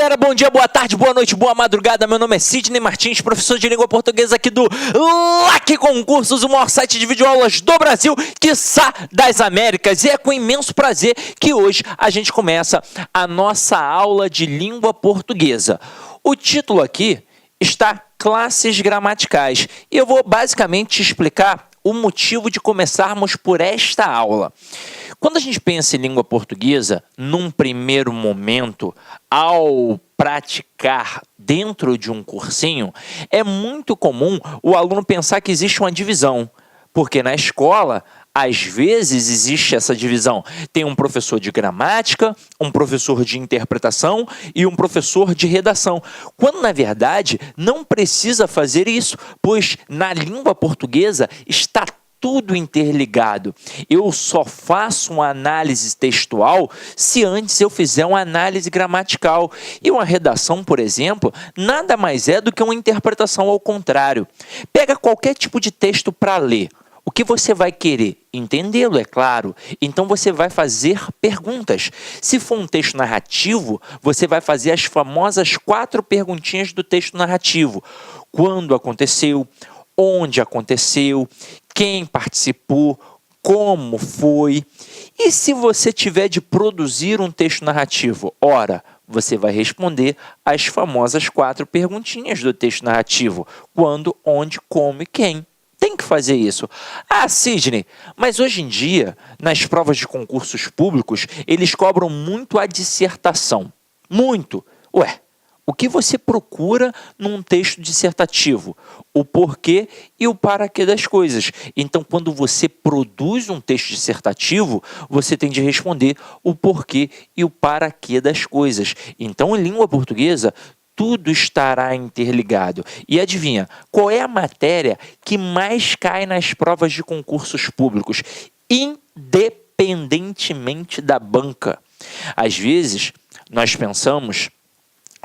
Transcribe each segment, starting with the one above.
galera, bom dia, boa tarde, boa noite, boa madrugada. Meu nome é Sidney Martins, professor de língua portuguesa aqui do LAC Concursos, o maior site de videoaulas do Brasil, quiçá das Américas. E é com imenso prazer que hoje a gente começa a nossa aula de língua portuguesa. O título aqui está Classes Gramaticais e eu vou basicamente te explicar o motivo de começarmos por esta aula. Quando a gente pensa em língua portuguesa, num primeiro momento, ao praticar dentro de um cursinho, é muito comum o aluno pensar que existe uma divisão, porque na escola, às vezes, existe essa divisão. Tem um professor de gramática, um professor de interpretação e um professor de redação, quando, na verdade, não precisa fazer isso, pois na língua portuguesa está tudo interligado. Eu só faço uma análise textual se antes eu fizer uma análise gramatical. E uma redação, por exemplo, nada mais é do que uma interpretação ao contrário. Pega qualquer tipo de texto para ler. O que você vai querer? Entendê-lo, é claro. Então você vai fazer perguntas. Se for um texto narrativo, você vai fazer as famosas 4 perguntinhas do texto narrativo. Quando aconteceu? Onde aconteceu? Quem participou? Como foi? E se você tiver de produzir um texto narrativo? Ora, você vai responder as famosas 4 perguntinhas do texto narrativo. Quando, onde, como e quem. Tem que fazer isso. Ah, Sidney, mas hoje em dia, nas provas de concursos públicos, eles cobram muito a dissertação. Muito. Ué, o que você procura num texto dissertativo? O porquê e o para quê das coisas. Então, quando você produz um texto dissertativo, você tem de responder o porquê e o para quê das coisas. Então, em língua portuguesa, tudo estará interligado. E adivinha, qual é a matéria que mais cai nas provas de concursos públicos? Independentemente da banca. Às vezes, nós pensamos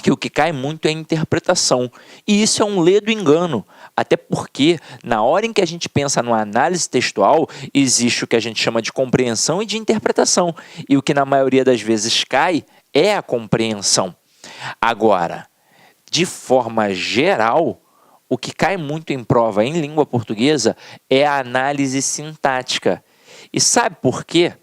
que o que cai muito é a interpretação. E isso é um ledo engano. Até porque, na hora em que a gente pensa numa análise textual, existe o que a gente chama de compreensão e de interpretação. E o que na maioria das vezes cai é a compreensão. Agora, de forma geral, o que cai muito em prova em língua portuguesa é a análise sintática. E sabe por quê?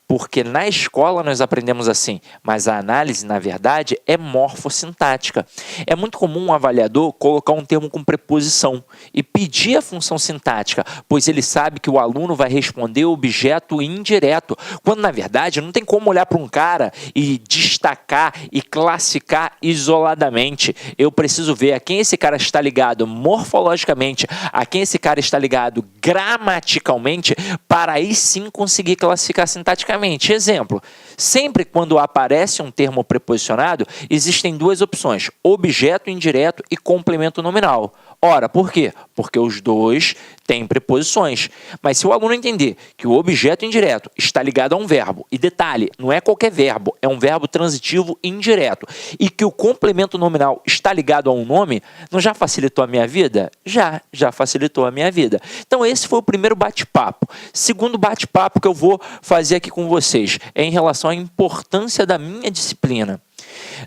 Porque na escola nós aprendemos assim, mas a análise, na verdade, é morfossintática. É muito comum um avaliador colocar um termo com preposição e pedir a função sintática, pois ele sabe que o aluno vai responder o objeto indireto, quando, na verdade, não tem como olhar para um cara e destacar e classificar isoladamente. Eu preciso ver a quem esse cara está ligado morfologicamente, a quem esse cara está ligado gramaticalmente, para aí sim conseguir classificar sintaticamente. Exemplo, sempre quando aparece um termo preposicionado, existem 2 opções, objeto indireto e complemento nominal. Ora, por quê? Porque os dois têm preposições. Mas se o aluno entender que o objeto indireto está ligado a um verbo, e detalhe, não é qualquer verbo, é um verbo transitivo indireto, e que o complemento nominal está ligado a um nome, não já facilitou a minha vida? Já facilitou a minha vida. Então esse foi o primeiro bate-papo. Segundo bate-papo que eu vou fazer aqui com vocês é em relação à importância da minha disciplina.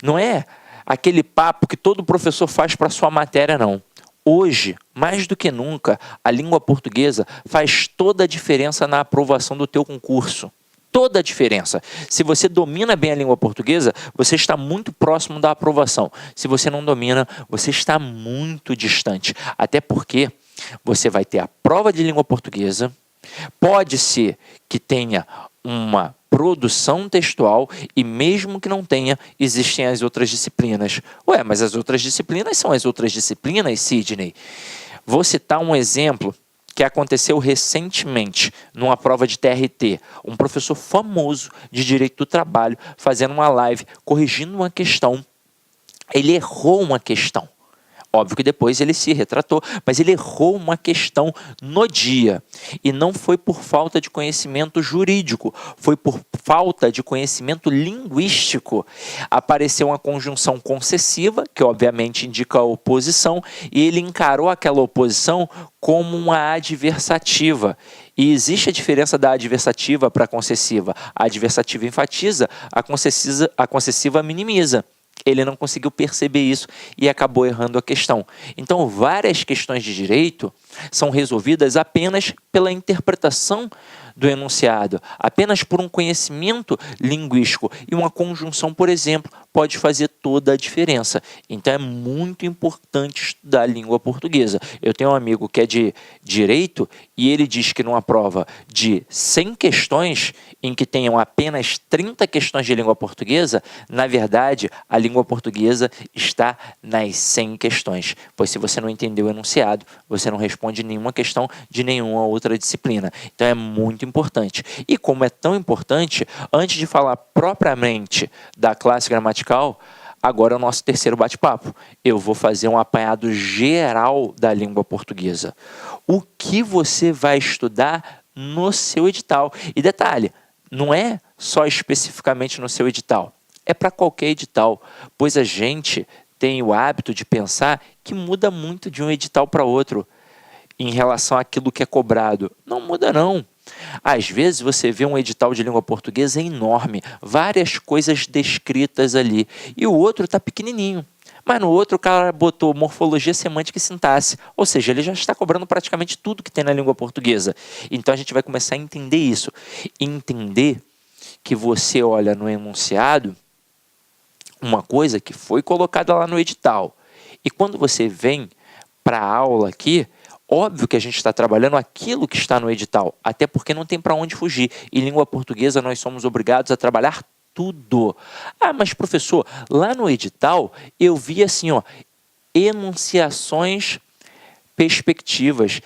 Não é aquele papo que todo professor faz para sua matéria, não. Hoje, mais do que nunca, a língua portuguesa faz toda a diferença na aprovação do teu concurso. Toda a diferença. Se você domina bem a língua portuguesa, você está muito próximo da aprovação. Se você não domina, você está muito distante. Até porque você vai ter a prova de língua portuguesa, pode ser que tenha uma produção textual e mesmo que não tenha, existem as outras disciplinas. Ué, mas as outras disciplinas são as outras disciplinas, Sidney? Vou citar um exemplo que aconteceu recentemente numa prova de TRT. Um professor famoso de Direito do Trabalho fazendo uma live, corrigindo uma questão. Ele errou uma questão. Óbvio que depois ele se retratou, mas ele errou uma questão no dia. E não foi por falta de conhecimento jurídico, foi por falta de conhecimento linguístico. Apareceu uma conjunção concessiva, que obviamente indica a oposição, e ele encarou aquela oposição como uma adversativa. E existe a diferença da adversativa para a concessiva. A adversativa enfatiza, a concessiva minimiza. Ele não conseguiu perceber isso e acabou errando a questão. Então, várias questões de direito são resolvidas apenas pela interpretação do enunciado, apenas por um conhecimento linguístico. E uma conjunção, por exemplo, pode fazer toda a diferença. Então, é muito importante estudar a língua portuguesa. Eu tenho um amigo que é de direito e ele diz que numa prova de 100 questões, em que tenham apenas 30 questões de língua portuguesa, na verdade, a língua portuguesa está nas 100 questões. Pois se você não entendeu o enunciado, você não responde nenhuma questão de nenhuma outra disciplina. Então, é muito importante. E como é tão importante, antes de falar propriamente da classe gramatical, agora é o nosso terceiro bate-papo. Eu vou fazer um apanhado geral da língua portuguesa. O que você vai estudar no seu edital? E detalhe, não é só especificamente no seu edital, é para qualquer edital, pois a gente tem o hábito de pensar que muda muito de um edital para outro em relação àquilo que é cobrado. Não muda, não. Às vezes você vê um edital de língua portuguesa enorme, várias coisas descritas ali, e o outro está pequenininho. Mas no outro o cara botou morfologia, semântica e sintaxe, ou seja, ele já está cobrando praticamente tudo que tem na língua portuguesa. Então a gente vai começar a entender isso. Entender que você olha no enunciado uma coisa que foi colocada lá no edital. E quando você vem para a aula aqui, óbvio que a gente está trabalhando aquilo que está no edital, até porque não tem para onde fugir. Em língua portuguesa, nós somos obrigados a trabalhar tudo. Ah, mas professor, lá no edital eu vi assim, ó, enunciações perspectivas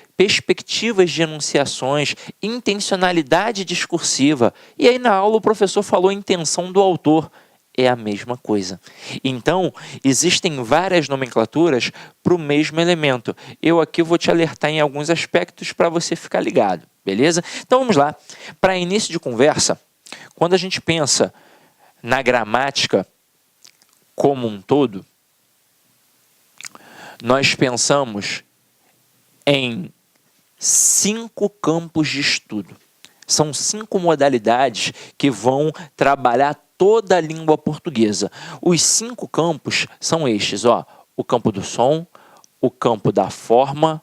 de enunciações, intencionalidade discursiva. E aí na aula o professor falou intenção do autor. É a mesma coisa. Então, existem várias nomenclaturas para o mesmo elemento. Eu aqui vou te alertar em alguns aspectos para você ficar ligado, beleza? Então, vamos lá. Para início de conversa, quando a gente pensa na gramática como um todo, nós pensamos em 5 campos de estudo. São 5 modalidades que vão trabalhar toda a língua portuguesa. Os 5 campos são estes, ó: o campo do som, o campo da forma,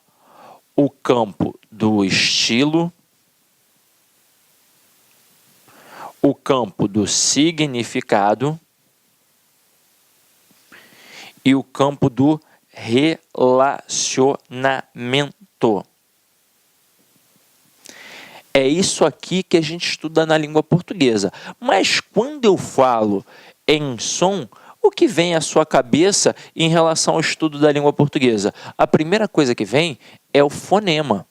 o campo do estilo, o campo do significado e o campo do relacionamento. É isso aqui que a gente estuda na língua portuguesa. Mas quando eu falo em som, o que vem à sua cabeça em relação ao estudo da língua portuguesa? A primeira coisa que vem é o fonema.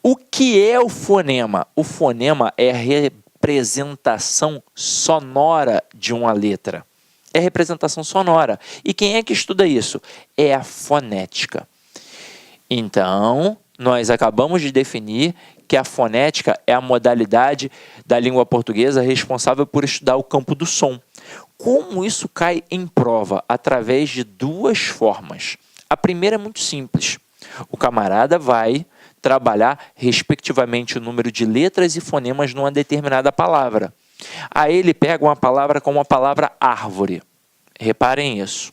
O que é o fonema? O fonema é a representação sonora de uma letra. É representação sonora. E quem é que estuda isso? É a fonética. Então, nós acabamos de definir que a fonética é a modalidade da língua portuguesa responsável por estudar o campo do som. Como isso cai em prova? Através de 2 formas. A primeira é muito simples. O camarada vai trabalhar, respectivamente, o número de letras e fonemas numa determinada palavra. Aí ele pega uma palavra como a palavra árvore. Reparem isso.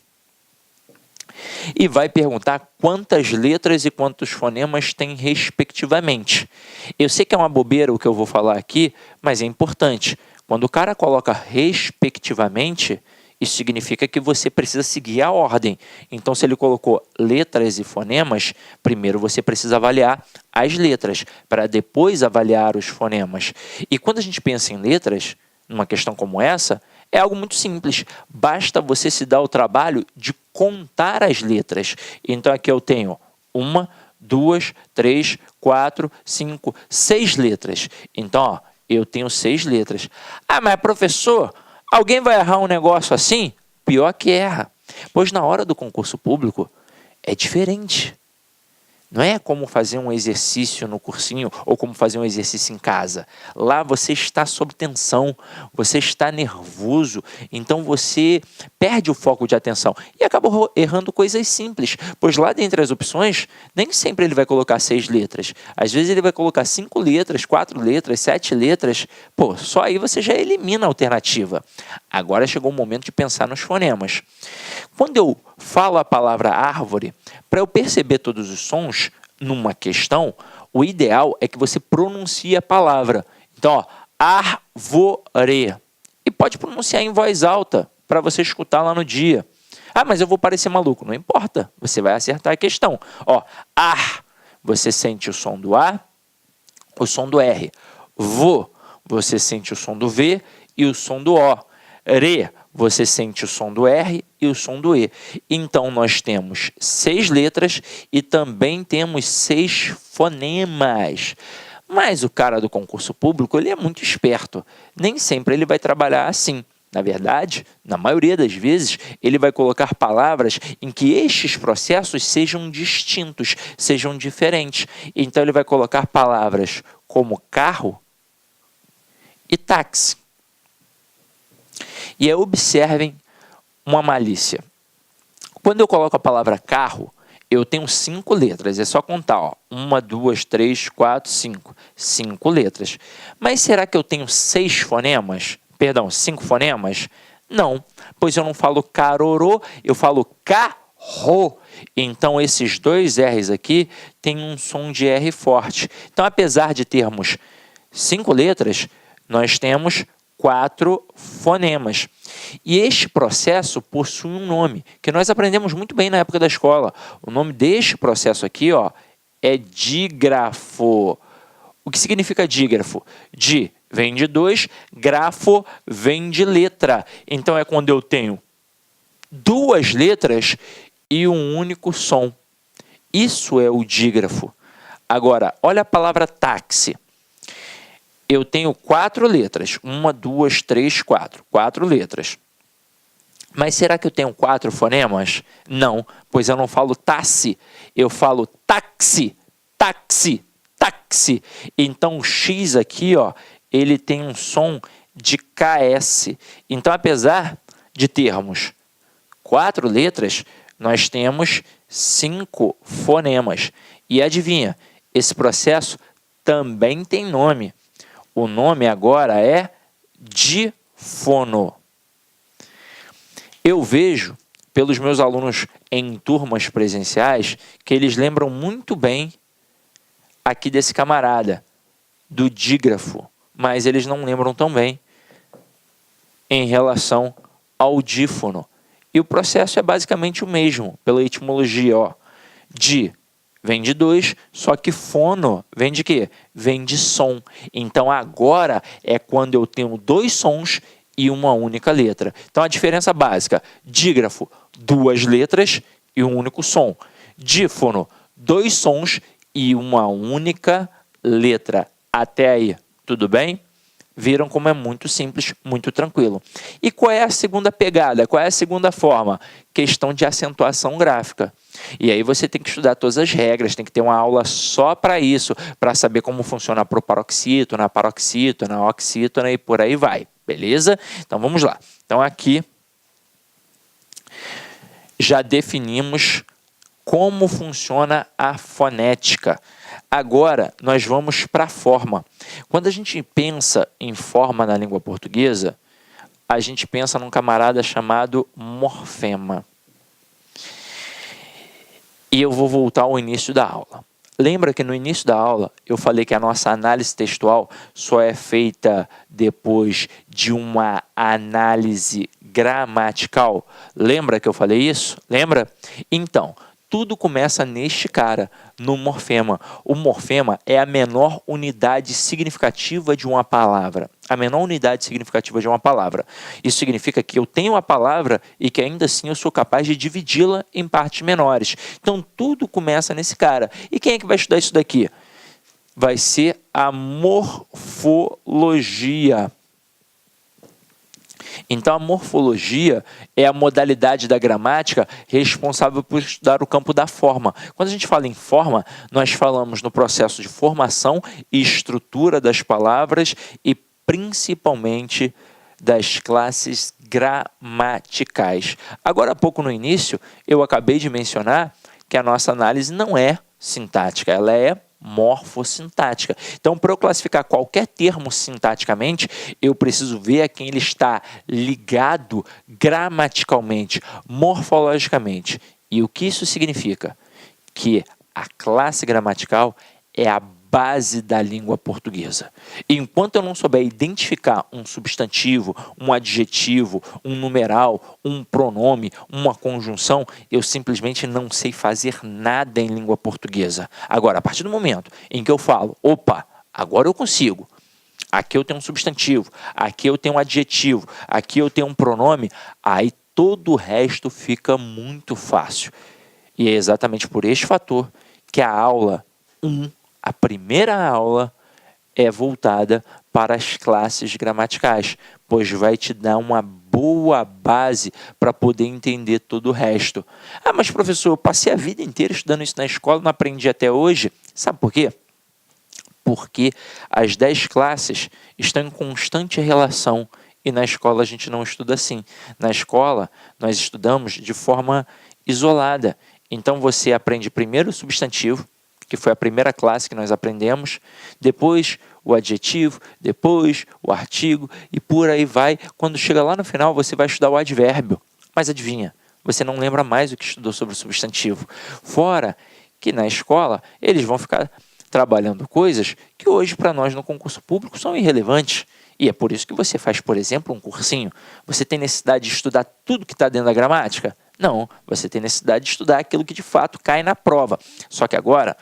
E vai perguntar quantas letras e quantos fonemas tem respectivamente. Eu sei que é uma bobeira o que eu vou falar aqui, mas é importante. Quando o cara coloca respectivamente, isso significa que você precisa seguir a ordem. Então, se ele colocou letras e fonemas, primeiro você precisa avaliar as letras, para depois avaliar os fonemas. E quando a gente pensa em letras, numa questão como essa, é algo muito simples. Basta você se dar o trabalho de contar as letras. Então, aqui eu tenho 1, 2, 3, 4, 5, 6 letras. Então, ó, eu tenho 6 letras. Ah, mas professor, alguém vai errar um negócio assim? Pior que erra. Pois na hora do concurso público é diferente. Não é como fazer um exercício no cursinho ou como fazer um exercício em casa. Lá você está sob tensão, você está nervoso, então você perde o foco de atenção e acaba errando coisas simples, pois lá dentre as opções, nem sempre ele vai colocar 6 letras. Às vezes ele vai colocar 5 letras, 4 letras, 7 letras. Pô, só aí você já elimina a alternativa. Agora chegou o momento de pensar nos fonemas. Quando eu falo a palavra árvore, para eu perceber todos os sons numa questão, o ideal é que você pronuncie a palavra. Então, ó, árvore. E pode pronunciar em voz alta para você escutar lá no dia. Ah, mas eu vou parecer maluco. Não importa, você vai acertar a questão. Ó, ar, você sente o som do A, o som do R. Vo, você sente o som do V e o som do O. Re, você sente o som do R e o som do E. Então, nós temos 6 letras e também temos 6 fonemas. Mas o cara do concurso público, ele é muito esperto. Nem sempre ele vai trabalhar assim. Na verdade, na maioria das vezes, ele vai colocar palavras em que estes processos sejam distintos, sejam diferentes. Então, ele vai colocar palavras como carro e táxi. E aí observem uma malícia. Quando eu coloco a palavra carro, eu tenho 5 letras. É só contar, ó. 1, 2, 3, 4, 5. 5 letras. Mas será que eu tenho 6 fonemas? Perdão, 5 fonemas? Não, pois eu não falo carorô, eu falo carro. Então, esses 2 R's aqui têm um som de R forte. Então, apesar de termos 5 letras, nós temos 4 fonemas. E este processo possui um nome, que nós aprendemos muito bem na época da escola. O nome deste processo aqui, ó, é dígrafo. O que significa dígrafo? Di vem de 2, grafo vem de letra. Então, é quando eu tenho 2 letras e um único som. Isso é o dígrafo. Agora, olha a palavra táxi. Eu tenho 4 letras. 1, 2, 3, 4. 4 letras. Mas será que eu tenho 4 fonemas? Não, pois eu não falo taxi. Eu falo táxi, táxi, táxi. Então, o X aqui, ó, ele tem um som de KS. Então, apesar de termos 4 letras, nós temos 5 fonemas. E adivinha, esse processo também tem nome. O nome agora é dífono. Eu vejo, pelos meus alunos em turmas presenciais, que eles lembram muito bem aqui desse camarada, do dígrafo, mas eles não lembram tão bem em relação ao dífono. E o processo é basicamente o mesmo, pela etimologia, ó. Di vem de 2, só que fono vem de quê? Vem de som. Então, agora é quando eu tenho 2 sons e uma única letra. Então, a diferença básica, dígrafo, 2 letras e um único som. Dífono, 2 sons e uma única letra. Até aí, tudo bem? Viram como é muito simples, muito tranquilo. E qual é a segunda pegada? Qual é a segunda forma? Questão de acentuação gráfica. E aí você tem que estudar todas as regras, tem que ter uma aula só para isso, para saber como funciona a proparoxítona, a paroxítona, a oxítona e por aí vai. Beleza? Então vamos lá. Então aqui já definimos como funciona a fonética. Agora, nós vamos para a forma. Quando a gente pensa em forma na língua portuguesa, a gente pensa num camarada chamado morfema. E eu vou voltar ao início da aula. Lembra que no início da aula eu falei que a nossa análise textual só é feita depois de uma análise gramatical? Lembra que eu falei isso? Lembra? Então, tudo começa neste cara, no morfema. O morfema é a menor unidade significativa de uma palavra. A menor unidade significativa de uma palavra. Isso significa que eu tenho a palavra e que ainda assim eu sou capaz de dividi-la em partes menores. Então, tudo começa nesse cara. E quem é que vai estudar isso daqui? Vai ser a morfologia. Então, a morfologia é a modalidade da gramática responsável por estudar o campo da forma. Quando a gente fala em forma, nós falamos no processo de formação e estrutura das palavras e principalmente das classes gramaticais. Agora há pouco no início, eu acabei de mencionar que a nossa análise não é sintática, ela é morfossintática. Então, para eu classificar qualquer termo sintaticamente, eu preciso ver a quem ele está ligado gramaticalmente, morfologicamente. E o que isso significa? Que a classe gramatical é a base da língua portuguesa. Enquanto eu não souber identificar um substantivo, um adjetivo, um numeral, um pronome, uma conjunção, eu simplesmente não sei fazer nada em língua portuguesa. Agora, a partir do momento em que eu falo, opa, agora eu consigo, aqui eu tenho um substantivo, aqui eu tenho um adjetivo, aqui eu tenho um pronome, aí todo o resto fica muito fácil. E é exatamente por este fator que a aula 1, a primeira aula, é voltada para as classes gramaticais, pois vai te dar uma boa base para poder entender todo o resto. Ah, mas professor, eu passei a vida inteira estudando isso na escola, não aprendi até hoje. Sabe por quê? Porque as 10 classes estão em constante relação e na escola a gente não estuda assim. Na escola, nós estudamos de forma isolada. Então, você aprende primeiro o substantivo, que foi a primeira classe que nós aprendemos, depois o adjetivo, depois o artigo e por aí vai. Quando chega lá no final, você vai estudar o advérbio. Mas adivinha, você não lembra mais o que estudou sobre o substantivo. Fora que na escola, eles vão ficar trabalhando coisas que hoje para nós no concurso público são irrelevantes. E é por isso que você faz, por exemplo, um cursinho. Você tem necessidade de estudar tudo que está dentro da gramática? Não, você tem necessidade de estudar aquilo que de fato cai na prova. Só que agora,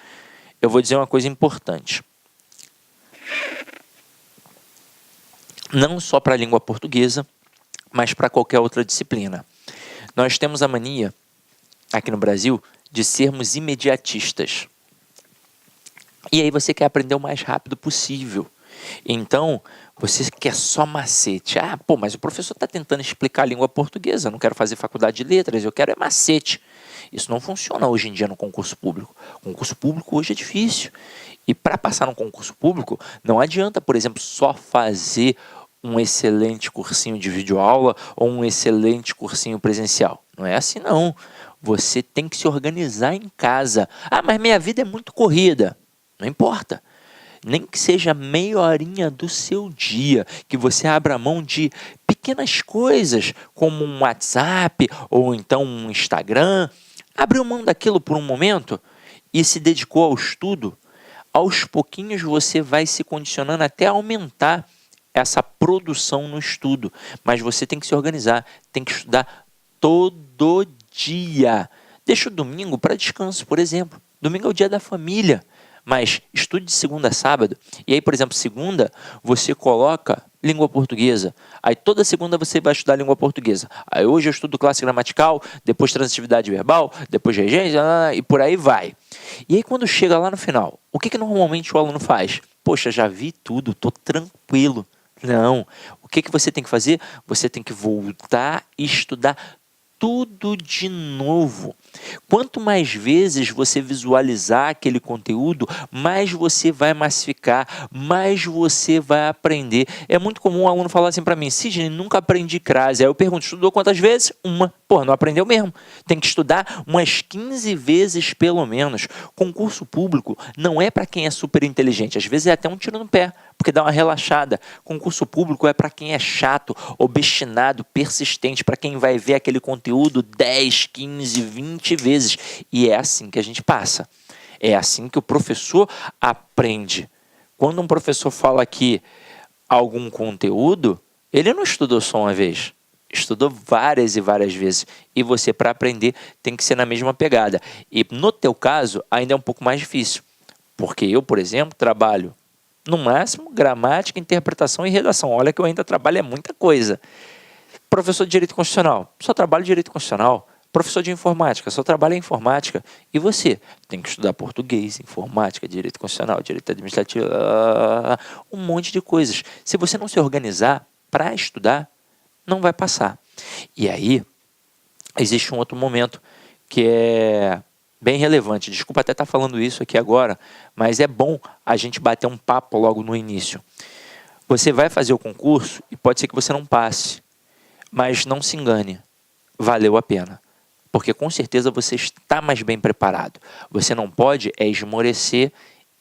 eu vou dizer uma coisa importante. Não só para a língua portuguesa, mas para qualquer outra disciplina. Nós temos a mania, aqui no Brasil, de sermos imediatistas. E aí você quer aprender o mais rápido possível. Então, você quer só macete. Ah, pô, mas o professor está tentando explicar a língua portuguesa, eu não quero fazer faculdade de letras, eu quero é macete. Isso não funciona hoje em dia no concurso público. O concurso público hoje é difícil. E para passar no concurso público, não adianta, por exemplo, só fazer um excelente cursinho de videoaula ou um excelente cursinho presencial. Não é assim, não. Você tem que se organizar em casa. Ah, mas minha vida é muito corrida. Não importa. Nem que seja meia horinha do seu dia, que você abra mão de pequenas coisas, como um WhatsApp ou então um Instagram, abriu mão daquilo por um momento e se dedicou ao estudo, aos pouquinhos você vai se condicionando até aumentar essa produção no estudo. Mas você tem que se organizar, tem que estudar todo dia. Deixa o domingo para descanso, por exemplo. Domingo é o dia da família. Mas estude de segunda a sábado. E aí, por exemplo, segunda, você coloca língua portuguesa. Aí toda segunda você vai estudar língua portuguesa. Aí hoje eu estudo classe gramatical, depois transitividade verbal, depois regência, e por aí vai. E aí quando chega lá no final, o que normalmente o aluno faz? Poxa, já vi tudo, estou tranquilo. Não. O que você tem que fazer? Você tem que voltar e estudar tudo de novo. Quanto mais vezes você visualizar aquele conteúdo, mais você vai massificar, mais você vai aprender. É muito comum um aluno falar assim para mim: Sidney, nunca aprendi crase. Aí eu pergunto: estudou quantas vezes? Uma. Pô, não aprendeu mesmo. Tem que estudar umas 15 vezes pelo menos. Concurso público não é para quem é super inteligente. Às vezes é até um tiro no pé, porque dá uma relaxada. Concurso público é para quem é chato, obstinado, persistente, para quem vai ver aquele conteúdo 10, 15, 20 vezes. E é assim que a gente passa. É assim que o professor aprende. Quando um professor fala aqui algum conteúdo, ele não estudou só uma vez. Estudou várias e várias vezes. E você, para aprender, tem que ser na mesma pegada. E no teu caso, ainda é um pouco mais difícil. Porque eu, por exemplo, trabalho no máximo gramática, interpretação e redação. Olha que eu ainda trabalho é muita coisa. Professor de Direito Constitucional, só trabalho Direito Constitucional. Professor de Informática, só trabalho em Informática. E você? Tem que estudar português, informática, Direito Constitucional, Direito Administrativo, um monte de coisas. Se você não se organizar para estudar, não vai passar. E aí, existe um outro momento que é bem relevante. Desculpa até estar falando isso aqui agora, mas é bom a gente bater um papo logo no início. Você vai fazer o concurso e pode ser que você não passe, mas não se engane, valeu a pena. Porque com certeza você está mais bem preparado. Você não pode esmorecer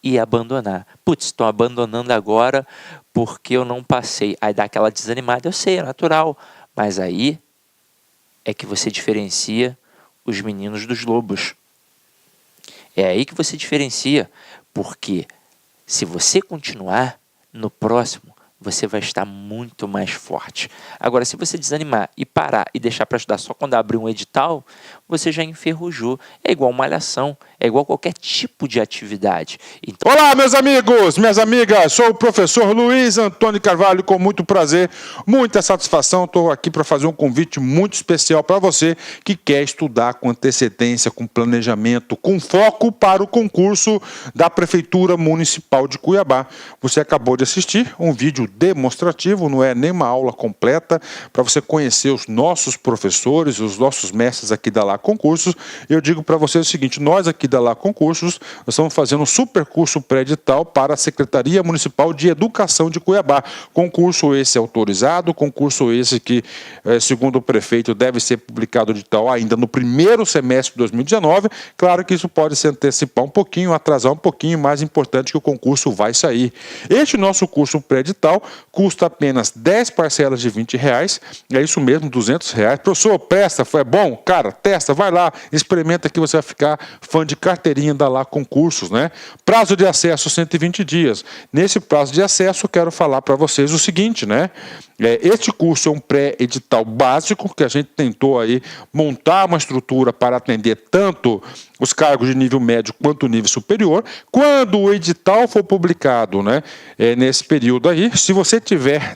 e abandonar. Putz, estou abandonando agora porque eu não passei. Aí dá aquela desanimada, eu sei, é natural. Mas aí é que você diferencia os meninos dos lobos. É aí que você diferencia, porque se você continuar, no próximo você vai estar muito mais forte. Agora, se você desanimar e parar e deixar para estudar só quando abrir um edital, você já enferrujou. É igual malhação, é igual qualquer tipo de atividade. Então... Olá, meus amigos, minhas amigas, sou o professor Luiz Antônio Carvalho, com muito prazer, muita satisfação. Estou aqui para fazer um convite muito especial para você que quer estudar com antecedência, com planejamento, com foco para o concurso da Prefeitura Municipal de Cuiabá. Você acabou de assistir um vídeo demonstrativo, não é nem uma aula completa, para você conhecer os nossos professores, os nossos mestres aqui da Lá Concursos. Eu digo para você o seguinte, nós aqui da Lá Concursos, nós estamos fazendo um super curso pré-edital para a Secretaria Municipal de Educação de Cuiabá. Concurso esse autorizado, concurso esse que, segundo o prefeito, deve ser publicado edital ainda no primeiro semestre de 2019. Claro que isso pode se antecipar um pouquinho, atrasar um pouquinho, mais importante que o concurso vai sair. Este nosso curso pré-edital custa apenas 10 parcelas de R$20, é isso mesmo, R$200. Professor, presta, foi bom? Cara, testa, vai lá, experimenta que você vai ficar fã de carteirinha da Lá Concursos, né? Prazo de acesso 120 dias. Nesse prazo de acesso, eu quero falar para vocês o seguinte, né? Este curso é um pré-edital básico, que a gente tentou aí montar uma estrutura para atender tanto os cargos de nível médio quanto nível superior. Quando o edital for publicado, né, nesse período aí, se você tiver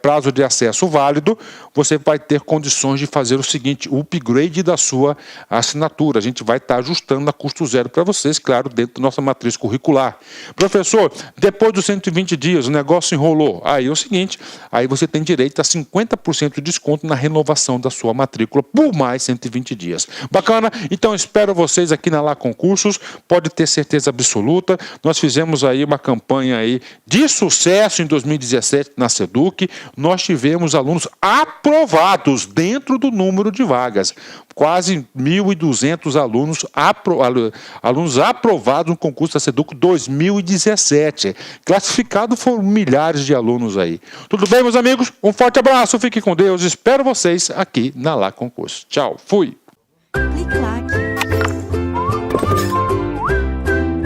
prazo de acesso válido, você vai ter condições de fazer o seguinte, o upgrade da sua assinatura. A gente vai estar ajustando a custo zero para vocês, claro, dentro da nossa matriz curricular. Professor, depois dos 120 dias, o negócio enrolou. Aí é o seguinte, aí você tem direito a 50% de desconto na renovação da sua matrícula por mais 120 dias. Bacana? Então espero vocês aqui na Lá Concursos, pode ter certeza absoluta. Nós fizemos aí uma campanha aí de sucesso em 2017 na SEDUC. Nós tivemos alunos aprovados dentro do número de vagas. Quase 1.200 alunos aprovados no concurso da SEDUC 2017. Classificado foram milhares de alunos aí. Tudo bem, meus amigos? Um forte abraço, fique com Deus. Espero vocês aqui na Lá Concurso. Tchau, fui! Clique lá.